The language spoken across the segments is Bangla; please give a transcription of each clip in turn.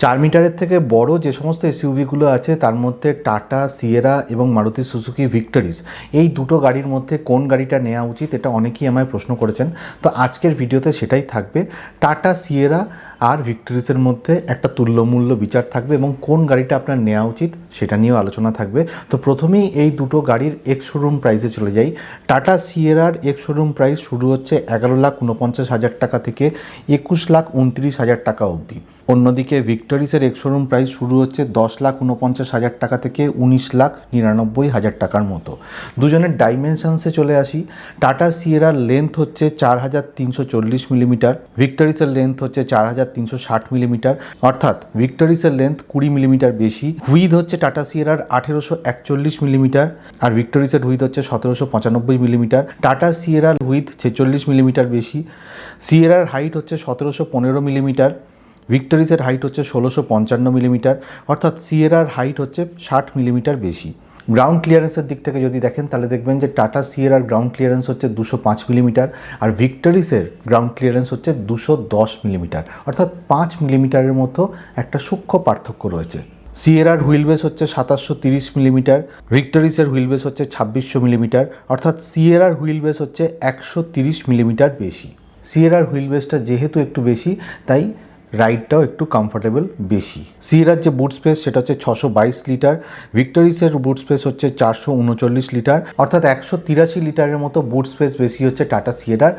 4 মিটারের থেকে বড় যে সমস্ত এসইউভিগুলো আছে তার মধ্যে টাটা সিয়েরা এবং মারুতি সুজুকি ভিক্টরিস, এই দুটো গাড়ির মধ্যে কোন গাড়িটা নেওয়া উচিত, এটা অনেকেই আমায় প্রশ্ন করেছেন। তো আজকের ভিডিওতে সেটাই থাকবে। টাটা সিয়েরা আর ভিক্টরিসের মধ্যে একটা তুল্যমূল্য বিচার থাকবে এবং কোন গাড়িটা আপনার নেওয়া উচিত সেটা নিয়েও আলোচনা থাকবে। তো প্রথমেই এই দুটো গাড়ির এক্স শোরুম প্রাইসে চলে যাই। টাটা সিয়েরার এক্স শোরুম প্রাইস শুরু হচ্ছে 11,49,000 টাকা থেকে 21,29,000 টাকা অবধি। অন্যদিকে ভিক্টরিসের এক্স শোরুম প্রাইস শুরু হচ্ছে 10,49,000 টাকা থেকে 19,99,000 টাকার মতো। দুজনের ডাইমেনশনসে চলে আসি। টাটা সিয়েরার লেন্থ হচ্ছে 4,340 মিলিমিটার, ভিক্টরিসের লেন্থ হচ্ছে 4,360 মিলিমিটার, অর্থাৎ ভিক্টরিসের লেন্থ 20 মিলিমিটার বেশি। হুইথ হচ্ছে টাটা সিয়েরার 1,841 মিলিমিটার আর ভিক্টরিসের হুইথ হচ্ছে 1,795 মিলিমিটার। টাটা সিয়েরার হুইথ 46 মিলিমিটার বেশি। সিয়েরার হাইট হচ্ছে 1,715 মিলিমিটার, ভিক্টরিসের হাইট হচ্ছে 1,655 মিলিমিটার, অর্থাৎ সিয়েরার হাইট হচ্ছে 60 মিলিমিটার বেশি। গ্রাউন্ড ক্লিয়ারেন্সের দিক থেকে যদি দেখেন তাহলে দেখবেন যে টাটা সিয়েরার গ্রাউন্ড ক্লিয়ারেন্স হচ্ছে 205 মিলিমিটার আর ভিক্টরিসের গ্রাউন্ড ক্লিয়ারেন্স হচ্ছে 210 মিলিমিটার, অর্থাৎ 5 মিলিমিটারের মতো একটা সূক্ষ্ম পার্থক্য রয়েছে। সিয়েরার হুইল বেস হচ্ছে 2730 মিলিমিটার, ভিক্টরিসের হুইল বেস হচ্ছে 2600 মিলিমিটার, অর্থাৎ সিয়েরার হুইল বেস হচ্ছে 130 মিলিমিটার বেশি। সিয়েরার হুইল বেসটা যেহেতু একটু বেশি তাই রাইডটাও একটু কমফোর্টেবল বেশি। সিয়েরার যে বুট স্পেস সেটা হচ্ছে 622 লিটার, ভিক্টরিসের বুট স্পেস হচ্ছে 439 লিটার, অর্থাৎ 183 লিটারের মতো বুট স্পেস বেশি হচ্ছে টাটা সিয়েরার।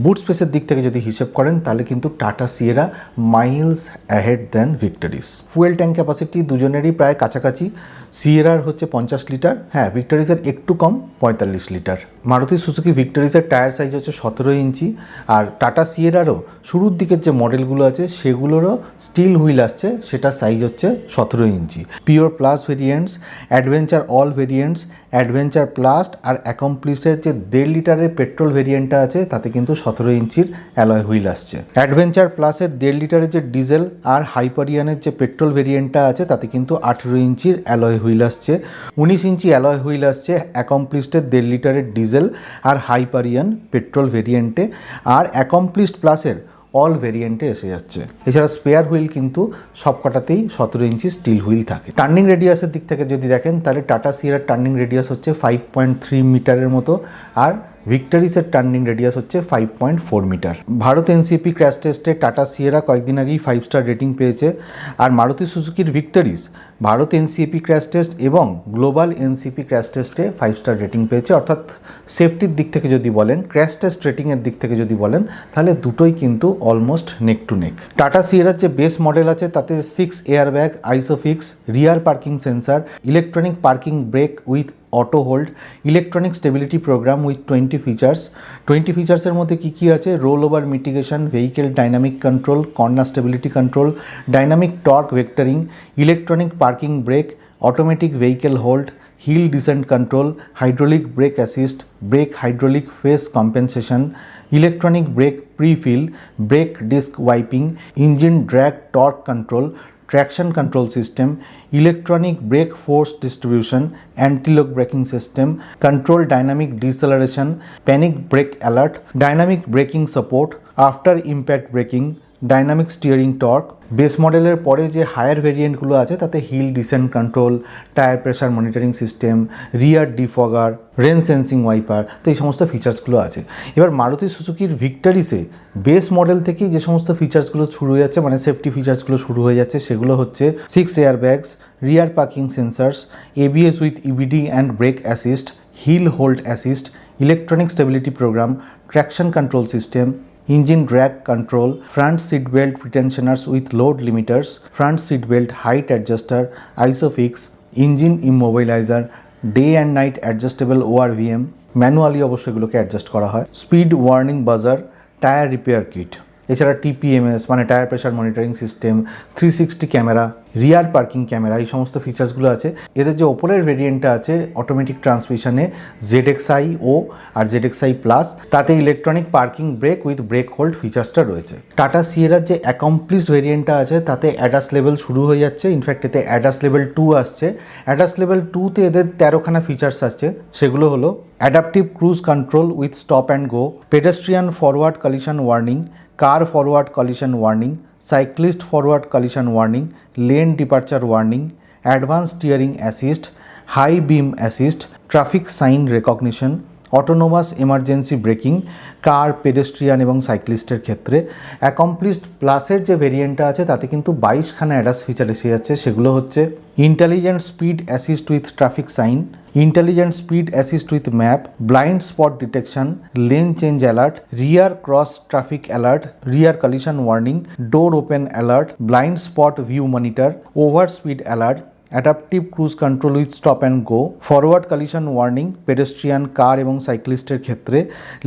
বুট স্পেসের দিক থেকে যদি হিসেব করেন তাহলে কিন্তু টাটা সিয়েরা মাইলস অ্যাহেড দেন ভিক্টরিস। ফুয়েল ট্যাঙ্ক ক্যাপাসিটি দুজনেরই প্রায় কাছাকাছি। সিয়েরার হচ্ছে 50 লিটার, হ্যাঁ ভিক্টরিসের একটু কম 45 লিটার। মারুতি সুজুকি ভিক্টরিসের টায়ার সাইজ হচ্ছে 17 ইঞ্চি আর টাটা সিয়েরারও শুরুর দিকের যে মডেলগুলো আছে সেগুলোরও স্টিল হুইল আসছে, সেটা সাইজ হচ্ছে 17 inch. Pure plus variants, adventure all variants, adventure plus আর অ্যাকমপ্লিসের যে 1.5 লিটারের পেট্রোল ভেরিয়েন্টটা আছে তাতে কিন্তু 17 ইঞ্চির অ্যালয় হুইল আসছে। অ্যাডভেঞ্চার প্লাসের 1.5 লিটারের যে ডিজেল আর হাইপারিয়ানের যে পেট্রোল ভেরিয়েন্টটা আছে তাতে কিন্তু 18 ইঞ্চির অ্যালয় হুইল আসছে। 19 ইঞ্চি অ্যালয় হুইল আসছে অ্যাকমপ্লিসডের 1.5 লিটারের ডিজেল আর হাইপারিয়ান পেট্রোল ভেরিয়েন্টে, আর অ্যাকমপ্লিসড প্লাসের অল ভেরিয়েন্টে এসে যাচ্ছে। এছাড়া স্পেয়ার হুইল কিন্তু সবকটাতেই 17 ইঞ্চি স্টিল হুইল থাকে। টার্নিং রেডিয়াসের দিক থেকে যদি দেখেন তাহলে টাটা সিয়েরার টার্নিং রেডিয়াস হচ্ছে 5.3 মিটারের মতো আর ভিক্টরিসের টার্নিং রেডিয়াস হচ্ছে 5.4 মিটার। ভারত এনসিপি ক্র্যাশ টেস্টে টাটা সিয়েরা কয়েকদিন আগেই 5 স্টার রেটিং পেয়েছে আর মারুতি সুজুকির Victoris Bharat NCAP crash test এবং গ্লোবাল এনসিপি ক্র্যাশ টেস্টে 5 স্টার রেটিং পেয়েছে। অর্থাৎ সেফটির দিক থেকে যদি বলেন, ক্র্যাশ টেস্ট রেটিংয়ের দিক থেকে যদি বলেন তাহলে দুটোই কিন্তু almost neck to neck. Tata সিয়েরার যে বেস মডেল আছে তাতে 6 airbag, isofix, rear parking sensor, electronic parking brake with auto hold, electronic stability program with 20 features. 20 ফিচার্সের মধ্যে কী আছে? Roll over mitigation, vehicle dynamic control, corner stability control, dynamic torque vectoring, electronic parking brake, automatic vehicle hold, hill descent control, hydraulic brake assist, brake hydraulic phase compensation, electronic brake prefill, brake disc wiping, engine drag torque control, traction control system, electronic brake force distribution, anti-lock braking system, control dynamic deceleration, panic brake alert, dynamic braking support, after impact braking, dynamic steering torque. Base মডেলের পরে যে হায়ার ভেরিয়েন্টগুলো আছে তাতে hill descent control, tyre pressure monitoring system, rear defogger, rain sensing wiper, তো এই সমস্ত ফিচার্সগুলো আছে। এবার মারুতি সুজুকির ভিক্টরিসে বেস মডেল থেকেই যে সমস্ত ফিচার্সগুলো শুরু হয়ে যাচ্ছে, মানে সেফটি ফিচার্সগুলো শুরু হয়ে যাচ্ছে, সেগুলো হচ্ছে 6 airbags, rear parking sensors, ABS with EBD and brake assist, hill hold assist, electronic stability program, traction control system, engine drag control, front seat belt pretensioners with load limiters, front seat belt height adjuster, isofix, engine immobilizer, day and night adjustable ORVM, manually অবশ্যই এগুলোকে অ্যাডজাস্ট করা হয়, speed warning buzzer, tyre repair kit. এছাড়া টিপিএমএস মানে tyre pressure monitoring system, 360 camera, rear parking camera, এই সমস্ত ফিচার্সগুলো আছে। এদের যে ওপরের ভেরিয়েন্টটা আছে অটোমেটিক ট্রান্সমিশনে ZXi ও আর ZXi প্লাস, তাতে electronic parking brake with brake hold ফিচার্সটা রয়েছে। টাটা সিয়েরার যে অ্যাকমপ্লিস ভেরিয়েন্টটা আছে তাতে অ্যাডাস লেভেল শুরু হয়ে যাচ্ছে, ইনফ্যাক্ট এতে অ্যাডাস লেভেল 2 আসছে। অ্যাডাস লেভেল 2তে এদের 13খানা ফিচার্স আসছে, সেগুলো হলো adaptive cruise control with stop and go, pedestrian forward collision warning, car forward collision warning, cyclist forward collision warning, lane departure warning, advance steering assist, high beam assist, traffic sign recognition, autonomous emergency braking car, pedestrian এবং সাইক্লিস্টের ক্ষেত্রে। অ্যাকমপ্লিশড প্লাসের যে ভেরিয়েন্টটা আছে তাতে কিন্তু 22খানা অ্যাডাস ফিচার এসে যাচ্ছে। সেগুলো হচ্ছে intelligent speed assist with traffic sign, intelligent speed assist with map, blind spot detection, lane change alert, rear cross traffic alert, rear collision warning, door open alert, blind spot view monitor, over speed alert, adaptive cruise control with stop and go, forward collision warning pedestrian, car এবং সাইক্লিস্টের ক্ষেত্রে,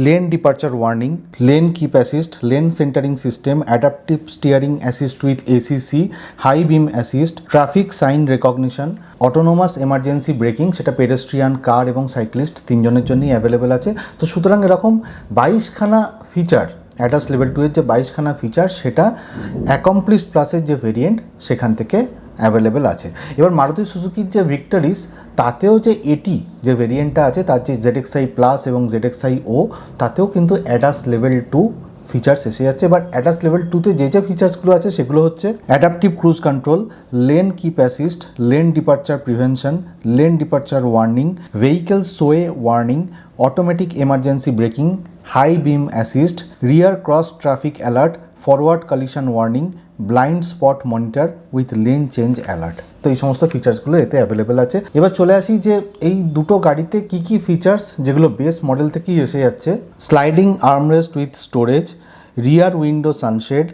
lane departure warning, lane keep assist, lane centering system, adaptive steering assist with ACC, high beam assist, traffic sign recognition, autonomous emergency braking, সেটা পেডেস্ট্রিয়ান, কার এবং সাইক্লিস্ট তিনজনের জন্যই অ্যাভেলেবেল আছে। তো সুতরাং এরকম 22খানা ফিচার, অ্যাডাস লেভেল 2 এর যে 22খানা ফিচার সেটা অ্যাকমপ্লিশড প্লাসের যে ভেরিয়েন্ট সেখান থেকে অ্যাভেলেবেল আছে। এবার মারুতি সুজুকির যে ভিক্টরিস তাতেও যে এটি যে ভেরিয়েন্টটা আছে তার যে ZXi প্লাস এবং ZXi ও তাতেও কিন্তু অ্যাডাস লেভেল 2 ফিচার্স এসে যাচ্ছে। এবার অ্যাডাস লেভেল 2তে যে ফিচার্সগুলো আছে সেগুলো হচ্ছে adaptive cruise control, lane keep assist, lane departure prevention, lane departure warning, vehicle sway warning, automatic emergency braking, high beam assist, rear cross traffic alert, forward collision warning, blind spot monitor with lane change alert. তো এই সমস্ত ফিচার্সগুলো এতে অ্যাভেলেবেল আছে। এবার চলে আসি যে এই দুটো গাড়িতে কি কি ফিচার্স যেগুলো বেস মডেল থেকেই এসে যাচ্ছে। Sliding armrest with storage, rear window sunshade,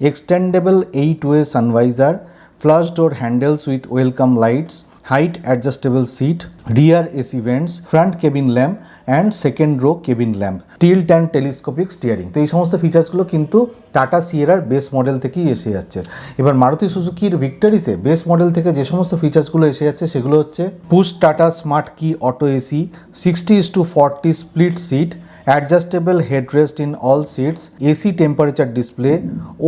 extendable 8-way sun visor, flush door handles with welcome lights, height adjustable seat, rear AC vents, front cabin lamp and second row cabin lamp, tilt and telescopic steering। তো এই সমস্ত ফিচার্সগুলো কিন্তু টাটা সিয়েরার বেস মডেল থেকেই এসে যাচ্ছে। এবার মারুতি সুজুকির ভিক্টরিসে বেস মডেল থেকে যে সমস্ত ফিচার্সগুলো এসে যাচ্ছে সেগুলো হচ্ছে পুশ টাটা smart key auto AC, 60:40 split seat, adjustable headrest in all seats, AC temperature display,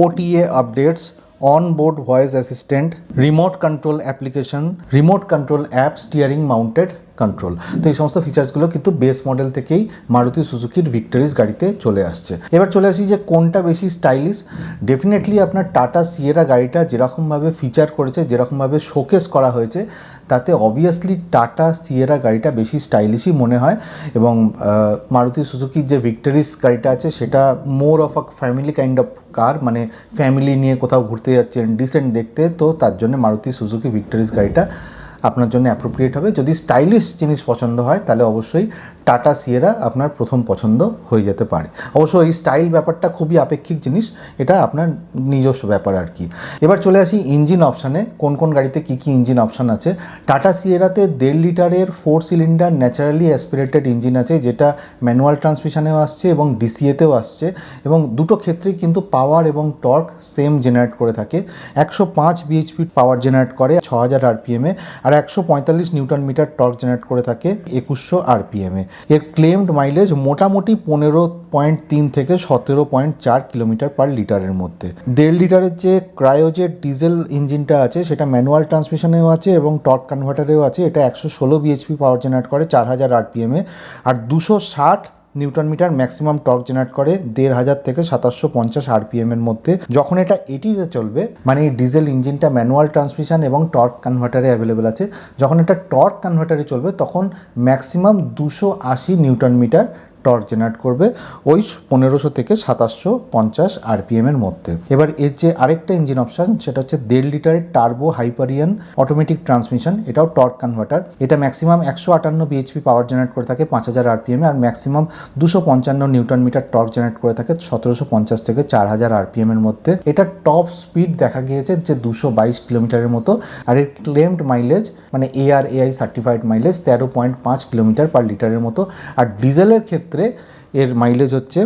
OTA updates, on-board voice assistant, remote control application, remote control app, steering mounted control। তো এই সমস্ত ফিচার্সগুলো কিন্তু বেস মডেল থেকেই মারুতি সুজুকির ভিক্টরিস গাড়িতে চলে আসছে। এবার চলে আসি যে কোনটা বেশি স্টাইলিশ। ডেফিনেটলি আপনার টাটা সিয়েরা গাড়িটা যেরকমভাবে ফিচার করেছে, যেরকমভাবে শোকেস করা হয়েছে, তাতে অবভিয়াসলি টাটা সিয়েরা গাড়িটা বেশি স্টাইলিশই মনে হয়। এবং মারুতি সুজুকির যে ভিক্টরিস গাড়িটা আছে সেটা more of a family kind of car, মানে ফ্যামিলি নিয়ে কোথাও ঘুরতে যাচ্ছেন, ডিসেন্ট দেখতে, তো তার জন্য মারুতি সুজুকি ভিক্টরিস গাড়িটা আপনার জন্য অ্যাপ্রোপ্রিয়েট হবে। যদি স্টাইলিশ জিনিস পছন্দ হয় তাহলে অবশ্যই টাটা সিয়েরা আপনার প্রথম পছন্দ হয়ে যেতে পারে। অবশ্য এই স্টাইল ব্যাপারটা খুবই আপেক্ষিক জিনিস, এটা আপনার নিজস্ব ব্যাপার আর কি। এবার চলে আসি ইঞ্জিন অপশানে, কোন কোন গাড়িতে কী কী ইঞ্জিন অপশান আছে। টাটা সিয়েরাতে 1.5 লিটারের 4 সিলিন্ডার ন্যাচারালি অ্যাসপিরেটেড ইঞ্জিন আছে, যেটা ম্যানুয়াল ট্রান্সমিশনেও আসছে এবং ডিসিএতেও আসছে, এবং দুটো ক্ষেত্রেই কিন্তু পাওয়ার এবং টর্ক সেম জেনারেট করে থাকে। 105 bhp পাওয়ার জেনারেট করে 6000 RPM-এ, আর 145 নিউটন মিটার টর্ক জেনারেট করে থাকে 2100 RPM-এ। এর ক্লেমড মাইলেজ মোটামুটি 15.3 থেকে 17.4 কিলোমিটার পার লিটারের মধ্যে। 1.5 লিটারের যে ক্রায়োজেট ডিজেল ইঞ্জিনটা আছে সেটা ম্যানুয়াল ট্রান্সমিশনেও আছে এবং টর্ক কনভার্টারেও আছে। এটা 116 bhp পাওয়ার জেনারেট করে 4000 RPM-এ, আর 260 newton meter maximum torque generate করে 1500 থেকে 2750 RPM-এর মধ্যে। যখন এটা এটিতে চলবে, মানে এই ডিজেল ইঞ্জিনটা ম্যানুয়াল ট্রান্সমিশন এবং টর্ক কনভার্টারে অ্যাভেলেবেল আছে, যখন এটা টর্ক কনভার্টারে চলবে তখন maximum 280 newton metre torque generate করবে ওই 1500 থেকে 2750 RPM-এর মধ্যে। এবার এর যে আরেকটা ইঞ্জিন অপশান সেটা হচ্ছে 1.5 লিটারের টার্বো হাইপারিয়ান অটোমেটিক ট্রান্সমিশন, এটাও টর্ক কনভার্টার। এটা ম্যাক্সিমাম 158 bhp পাওয়ার জেনারেট করে থাকে 5000 RPM-এ, আর maximum 255 newton metre torque generate করে থাকে 1750 থেকে 4000 RPM-এর মধ্যে। এটা টপ স্পিড দেখা গিয়েছে যে 222 কিলোমিটারের মতো, আর এর ক্লেমড মাইলেজ মানে ARAI সার্টিফাইড মাইলেজ 13.5 কিলোমিটার পার লিটারের মতো। আর ডিজেলের ক্ষেত্রে এর মাইলেজ হচ্ছে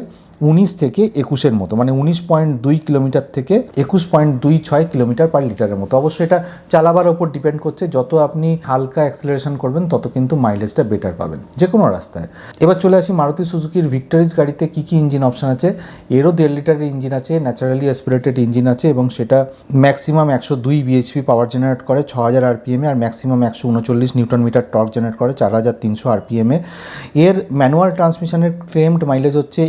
19 থেকে 21-এর মতো, মানে 19.2 কিলোমিটার থেকে 21.26 কিলোমিটার পার লিটারের মতো। অবশ্যই এটা চালাবার ওপর ডিপেন্ড করছে, যত আপনি হালকা অ্যাক্সিলারেশন করবেন তত কিন্তু মাইলেজটা বেটার পাবেন যে কোনো রাস্তায়। এবার চলে আসি মারুতি সুজুকির ভিক্টরিস গাড়িতে কী কী ইঞ্জিন অপশান আছে। এরও 1.5 লিটারের ইঞ্জিন আছে, ন্যাচারালি অ্যাসপিরেটেড ইঞ্জিন আছে, এবং সেটা ম্যাক্সিমাম 102 bhp পাওয়ার জেনারেট করে 6000 RPM-এ, আর maximum 139 newton metre torque generate করে 4300 RPM-এ। এর ম্যানুয়াল ট্রান্সমিশনের ক্লেমড মাইলেজ হচ্ছে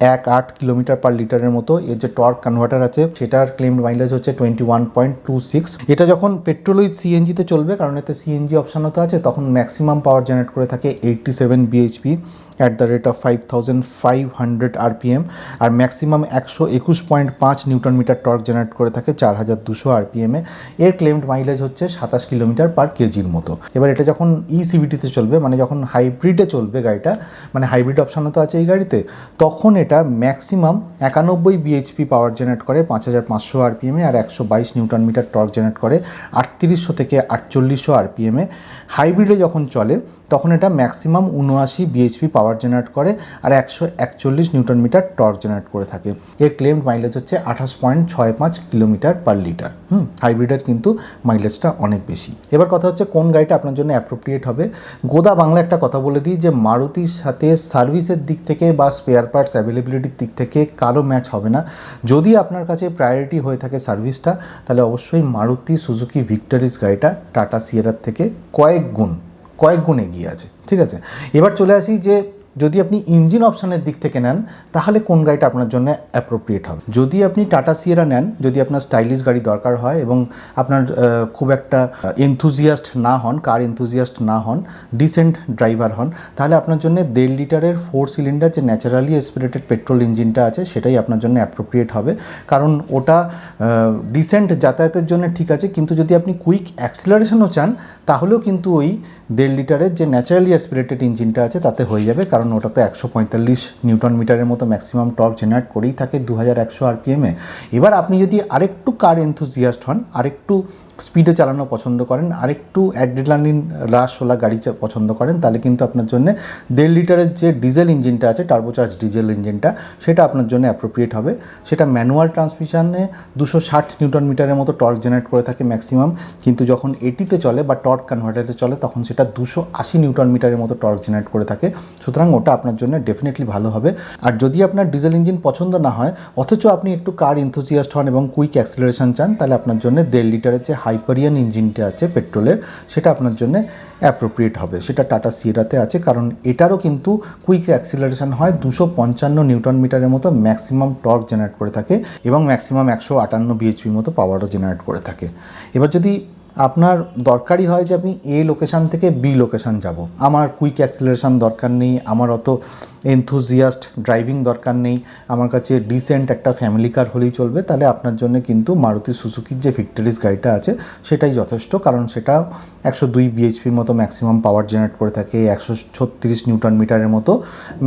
1.8 কিলোমিটার পার লিটারের মতো। এর যে টর্ক কনভার্টার আছে সেটার ক্লেমড মাইলেজ হচ্ছে 21.26। এটা যখন পেট্রোল উইথ সিএনজিতে চলবে, কারণ এতে সিএনজি অপশানও তো আছে, তখন ম্যাক্সিমাম পাওয়ার জেনারেট করে থাকে 87 BHP at the rate of 5500 RPM, আর maximum 121.5 newton metre torque generate করে থাকে 4200 আরপিএমে। এর ক্লেমড মাইলেজ হচ্ছে 27 কিলোমিটার পার কেজির মতো। এবার এটা যখন সিভিটিতে চলবে, মানে যখন হাইব্রিডে চলবে গাড়িটা, মানে হাইব্রিড অপশানও তো আছে এই গাড়িতে, তখন এটা ম্যাক্সিমাম 91 বিএইচপি পাওয়ার জেনারেট করে 5500 আরপিএমে, আর 122 নিউটন মিটার টর্ক জেনারেট করে 3800 থেকে 4800 আরপিএমে। হাইব্রিডে যখন চলে তখন এটা ম্যাক্সিমাম 79 বিএইচপি পাওয়ার জেনারেট করে আর 141 নিউটন মিটার টর্ক জেনারেট করে থাকে। এর ক্লেমড মাইলেজ হচ্ছে 28.65 কিলোমিটার পার লিটার। হাইব্রিডের কিন্তু মাইলেজটা অনেক বেশি। এবার কথা হচ্ছে কোন গাড়িটা আপনার জন্য অ্যাপ্রোপ্রিয়েট হবে। গোদা বাংলা একটা কথা বলে দিই যে মারুতির সাথে সার্ভিসের দিক থেকে বা স্পেয়ার পার্টস অ্যাভেলেবিলিটির দিক থেকে কারো ম্যাচ হবে না। যদি আপনার কাছে প্রায়োরিটি হয়ে থাকে সার্ভিসটা, তাহলে অবশ্যই মারুতি সুজুকি ভিক্টরিস গাড়িটা টাটা সিয়েরার থেকে কয়েক গুণ এগিয়ে আছে। ঠিক আছে, এবার চলে আসি যে যদি আপনি ইঞ্জিন অপশানের দিক থেকে নেন তাহলে কোন গাড়িটা আপনার জন্য অ্যাপ্রোপ্রিয়েট হবে। যদি আপনি টাটা সিয়েরা নেন, যদি আপনার স্টাইলিশ গাড়ি দরকার হয় এবং আপনার খুব একটা এনথুজিয়াস্ট না হন, কার এনথুজিয়াস্ট না হন, ডিসেন্ট ড্রাইভার হন, তাহলে আপনার জন্য 1.5 লিটারের 4 সিলিন্ডার যে ন্যাচারালি এসপিরেটেড পেট্রোল ইঞ্জিনটা আছে সেটাই আপনার জন্য অ্যাপ্রোপ্রিয়েট হবে। কারণ ওটা ডিসেন্ট যাতায়াতের জন্য ঠিক আছে, কিন্তু যদি আপনি কুইক অ্যাক্সিলারেশনও চান তাহলেও কিন্তু ওই 1.5 লিটারের যে ন্যাচারালি অ্যাসপিরেটেড ইঞ্জিনটা আছে তাতে হয়ে যাবে। কারণ ওটাতে 145 নিউটন মিটারের মতো ম্যাক্সিমাম টর্ক জেনারেট করেই থাকে 2100 আরপিএমে। এবার আপনি যদি আরেকটু কার এনথুজিয়াস্ট হন, আরেকটু স্পিডে চালানো পছন্দ করেন, আরেকটু অ্যাড্রিনালিন রাশওয়ালা গাড়ি পছন্দ করেন, তাহলে কিন্তু আপনার জন্য 1.5 লিটারের যে ডিজেল ইঞ্জিনটা আছে, টার্বোচার্জ ডিজেল ইঞ্জিনটা, সেটা আপনার জন্য অ্যাপ্রোপ্রিয়েট হবে। সেটা ম্যানুয়াল ট্রান্সমিশনে 260 নিউটন মিটারের মতো টর্ক জেনারেট করে থাকে ম্যাক্সিমাম, কিন্তু যখন এটিতে চলে বা টর্ক কনভার্টারে চলে তখন সেটা 280 নিউটন মিটারের মতো টর্ক জেনারেট করে থাকে। সুতরাং ওটা আপনার জন্য ডেফিনেটলি ভালো হবে। আর যদি আপনার ডিজেল ইঞ্জিন পছন্দ না হয় অথচ আপনি একটু কার এনথুজিয়াস্ট হন এবং কুইক অ্যাক্সিলারেশন চান, তাহলে আপনার জন্য 1.5 লিটারের যে হাইপারিয়ান ইঞ্জিনটা আছে পেট্রোলের, সেটা আপনার জন্য অ্যাপ্রোপ্রিয়েট হবে। সেটা টাটা সিয়েরাতে আছে, কারণ এটারও কিন্তু কুইক অ্যাক্সিলারেশন হয় 255 নিউটন মিটারের মতো ম্যাক্সিমাম টর্ক জেনারেট করে থাকে এবং ম্যাক্সিমাম 158 বিএইচপির মতো পাওয়ারও জেনারেট করে থাকে। এবার যদি আপনার দরকারই হয় যে আমি এ লোকেশান থেকে বি লোকেশান যাব, আমার কুইক অ্যাক্সিলারেশন দরকার নেই, আমার অত এনথুজিয়াস্ট ড্রাইভিং দরকার নেই, আমার কাছে ডিসেন্ট একটা ফ্যামিলি কার হলেই চলবে, তাহলে আপনার জন্য কিন্তু মারুতি সুজুকির যে ভিক্টরিস গাড়িটা আছে সেটাই যথেষ্ট। কারণ সেটা 102 বিএইচপির মতো ম্যাক্সিমাম পাওয়ার জেনারেট করে থাকে, 136 নিউটন মিটারের মতো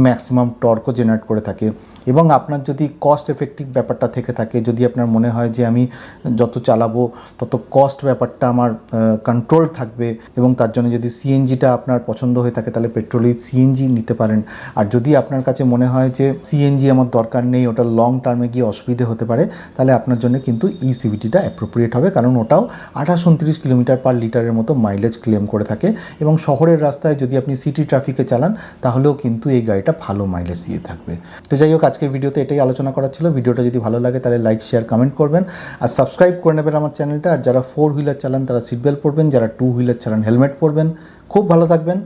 ম্যাক্সিমাম টর্কও জেনারেট করে থাকে। এবং আপনার যদি কস্ট এফেক্টিভ ব্যাপারটা থেকে থাকে, যদি আপনার মনে হয় যে আমি যত চালাবো তত কস্ট ব্যাপারটা আমার কন্ট্রোল থাকবে, এবং তার জন্য যদি সিএনজিটা আপনার পছন্দ হয়ে থাকে তাহলে পেট্রোলের সিএনজি নিতে পারেন। আর যদি আপনার কাছে মনে হয় যে সিএনজি আমার দরকার নেই, ওটা লং টার্মে গিয়ে অসুবিধে হতে পারে, তাহলে আপনার জন্য কিন্তু সিভিটিটা অ্যাপ্রোপ্রিয়েট হবে। কারণ ওটাও 28-29 কিলোমিটার পার লিটারের মতো মাইলেজ ক্লেম করে থাকে, এবং শহরের রাস্তায় যদি আপনি সিটি ট্রাফিকে চালান তাহলেও কিন্তু এই গাড়িটা ভালো মাইলেজ দিয়ে থাকবে। তো যাই হোক, আজকের ভিডিওতে এটাই আলোচনা করার ছিল। ভিডিওটা যদি ভালো লাগে তাহলে লাইক, শেয়ার, কমেন্ট করবেন আর সাবস্ক্রাইব করে নেবেন আমার চ্যানেলটা। আর যারা 4 হুইলার চালান তারা সিট বেল্ট পরবেন, যারা 2 হুইলার চালান হেলমেট পরবেন। খুব ভালো থাকবেন।